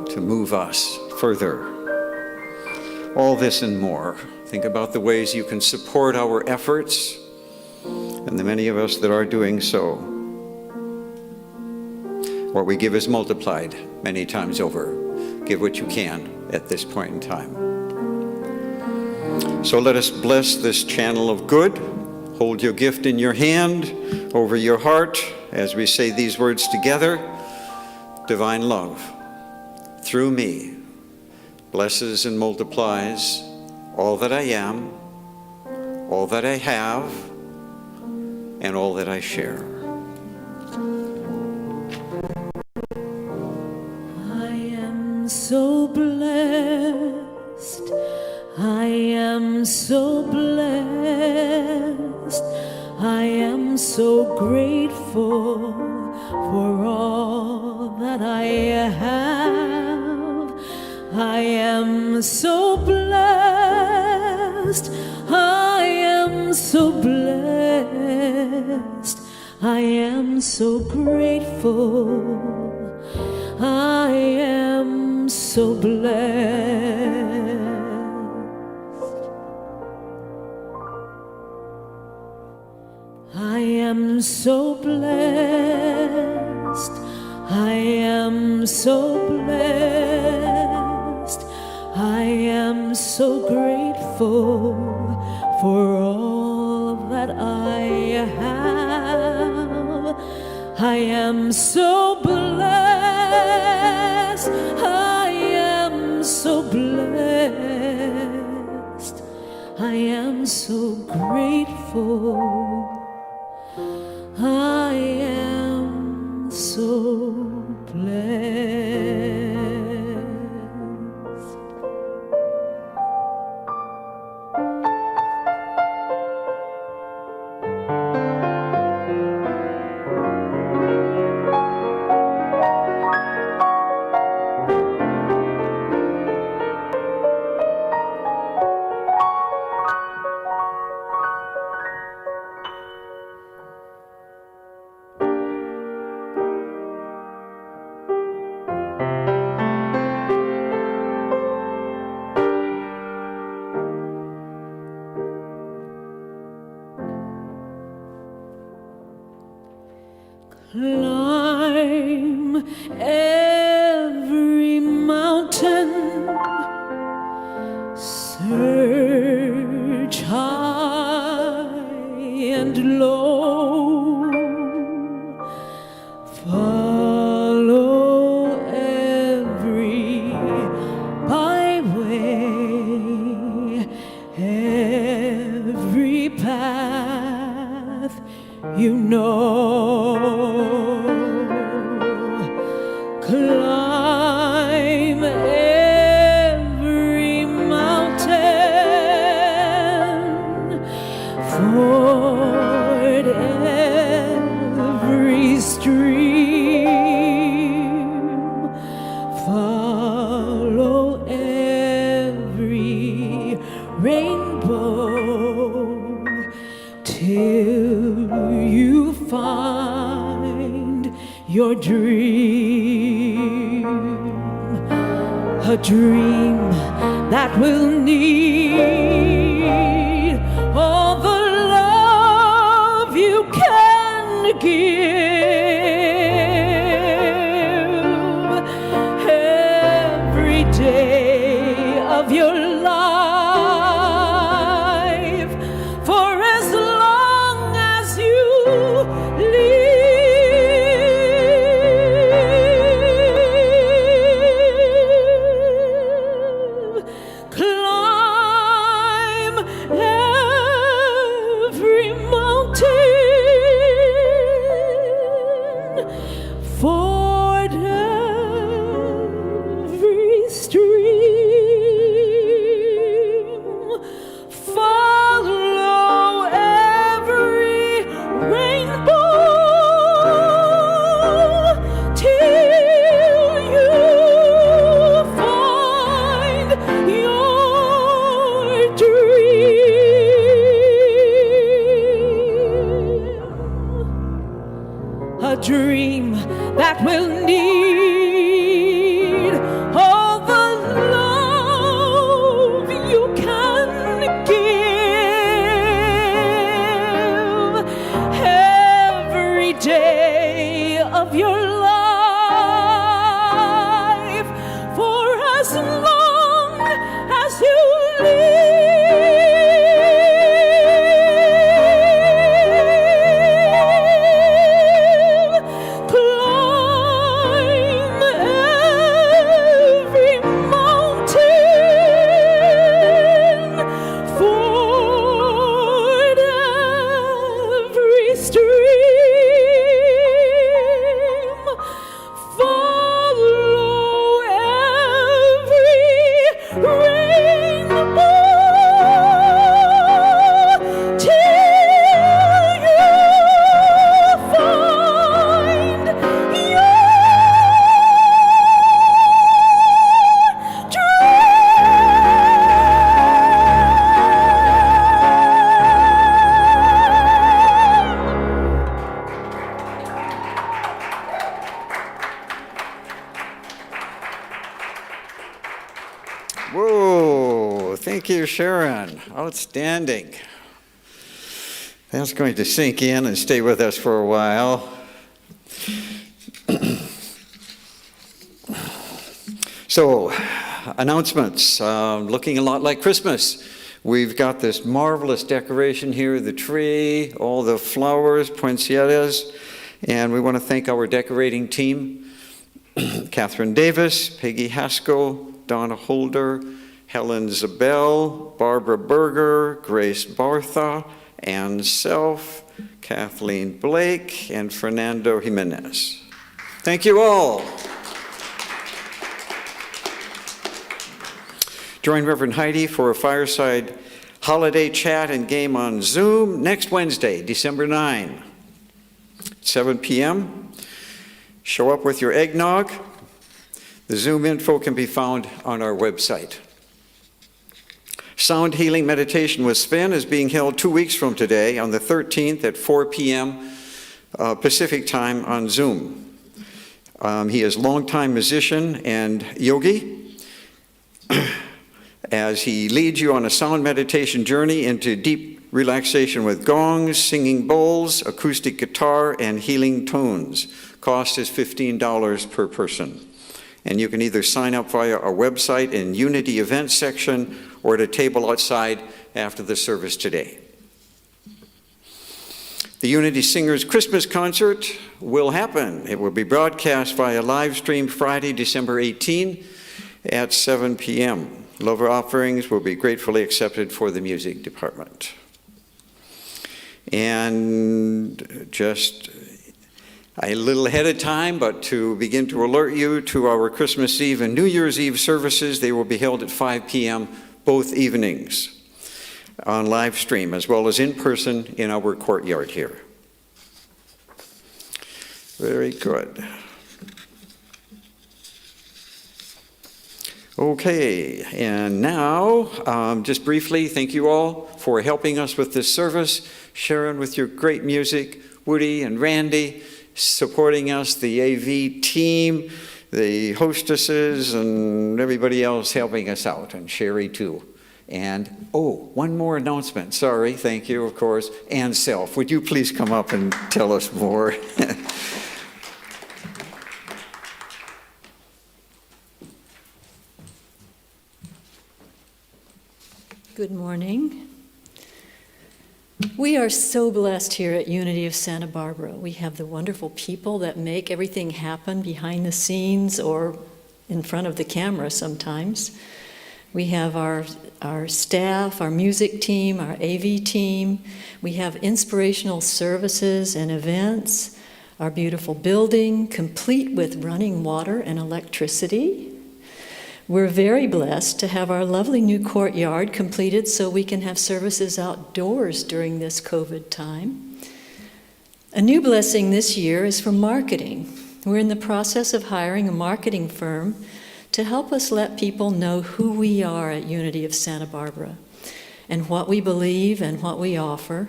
to move us further. All this and more. Think about the ways you can support our efforts, and the many of us that are doing so. What we give is multiplied many times over. give what you can at this point in time. So let us bless this channel of good. Hold your gift in your hand over your heart as we say these words together. Divine love, through me, blesses and multiplies all that I am, all that I have, and all that I share. I am so blessed. I am so blessed. I am so grateful for all that I have. I am so blessed. I am so blessed. I am so grateful. I am so blessed. I am so blessed. I am so blessed. I am so grateful for all that I have. I am so blessed. I am so blessed. I am so grateful. I am so blessed. Climb every mountain, search high and low, follow every byway, every path you know. Climb every mountain, ford every stream, follow every rainbow till you find your dream, a dream that will need all the love you can give every day of your life, for as long as you live. Climb every mountain, ford every stream, follow every rainbow till you find your dream, a dream that will need all the love you can give every day of your life, for Sharon. Outstanding. That's going to sink in and stay with us for a while. So, announcements. Looking a lot like Christmas. We've got this marvelous decoration here, the tree, all the flowers, poinsettias, and we want to thank our decorating team, Catherine Davis, Peggy Haskell, Donna Holder, Helen Zabel, Barbara Berger, Grace Bartha, Ann Self, Kathleen Blake, and Fernando Jimenez. Thank you all. Join Reverend Heidi for a fireside holiday chat and game on Zoom next Wednesday, December 9, 7 p.m. Show up with your eggnog. The Zoom info can be found on our website. Sound Healing Meditation with Spin is being held 2 weeks from today on the 13th at 4 p.m. Pacific time on Zoom. He is a longtime musician and yogi. As he leads you on a sound meditation journey into deep relaxation with gongs, singing bowls, acoustic guitar, and healing tones. Cost is $15 per person. And you can either sign up via our website in Unity Events section or at a table outside after the service today. The Unity Singers Christmas concert will happen. It will be broadcast via live stream Friday, December 18 at 7 p.m. Love offerings will be gratefully accepted for the music department. And just a little ahead of time, but to begin to alert you to our Christmas Eve and New Year's Eve services, they will be held at 5 p.m. both evenings on live stream, as well as in person in our courtyard here. Very good. Okay, and now, just briefly, thank you all for helping us with this service. Sharon, with your great music, Woody and Randy, supporting us, the AV team, the hostesses, and everybody else helping us out, and Sherry too. And, oh, one more announcement. Sorry, thank you, of course. Ann Self, would you please come up and tell us more? Good morning. We are so blessed here at Unity of Santa Barbara. We have the wonderful people that make everything happen behind the scenes or in front of the camera sometimes. We have our staff, our music team, our AV team. We have inspirational services and events, our beautiful building, complete with running water and electricity. We're very blessed to have our lovely new courtyard completed so we can have services outdoors during this COVID time. A new blessing this year is for marketing. We're in the process of hiring a marketing firm to help us let people know who we are at Unity of Santa Barbara and what we believe and what we offer.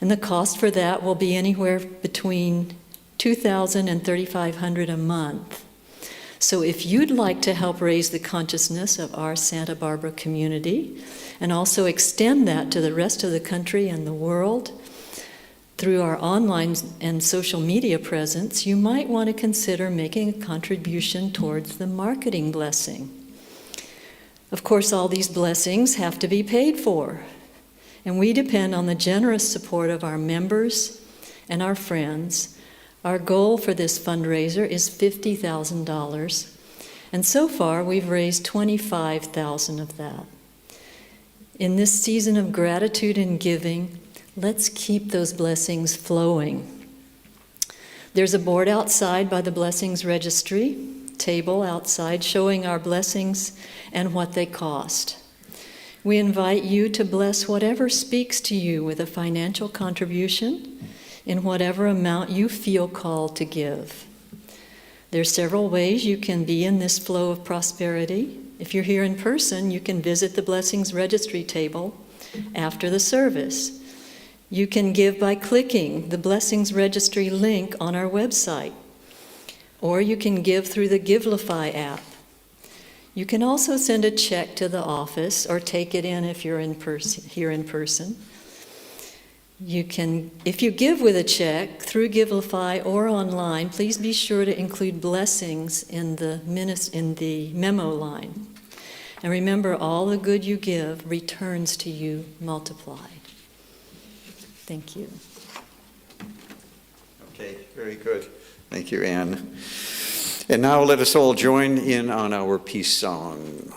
And the cost for that will be anywhere between $2,000 and $3,500 a month. So if you'd like to help raise the consciousness of our Santa Barbara community and also extend that to the rest of the country and the world through our online and social media presence, you might want to consider making a contribution towards the marketing blessing. Of course, all these blessings have to be paid for, and we depend on the generous support of our members and our friends. Our goal for this fundraiser is $50,000, and so far we've raised $25,000 of that. In this season of gratitude and giving, let's keep those blessings flowing. There's a board outside by the Blessings Registry, table outside showing our blessings and what they cost. We invite you to bless whatever speaks to you with a financial contribution in whatever amount you feel called to give. There are several ways you can be in this flow of prosperity. If you're here in person, you can visit the Blessings Registry table after the service. You can give by clicking the Blessings Registry link on our website, or you can give through the Givelify app. You can also send a check to the office or take it in if you're here in person. You can, if you give with a check through Givelify or online, please be sure to include blessings in the memo line. And remember, all the good you give returns to you multiplied. Thank you. Okay, very good. Thank you, Anne. And now let us all join in on our peace song.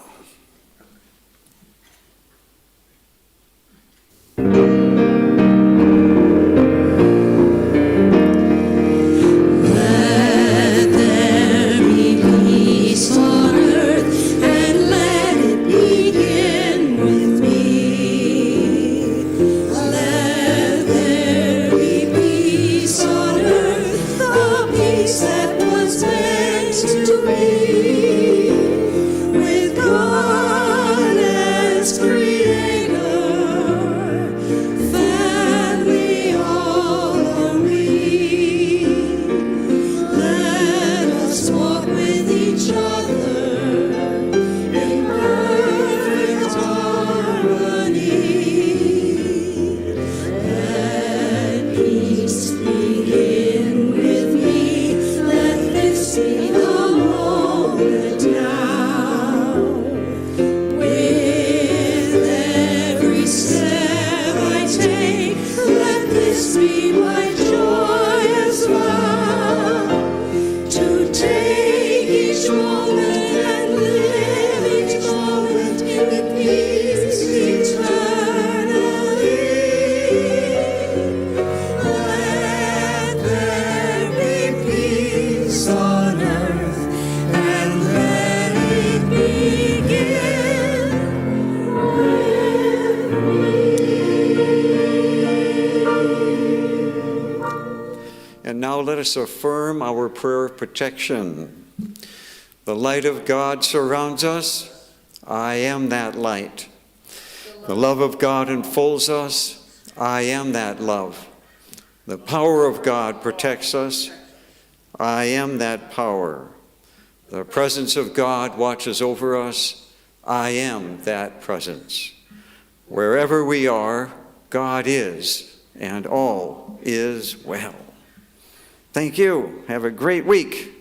And now let us affirm our prayer of protection. The light of God surrounds us. I am that light. The love of God enfolds us. I am that love. The power of God protects us. I am that power. The presence of God watches over us. I am that presence. Wherever we are, God is, and all is well. Thank you. Have a great week.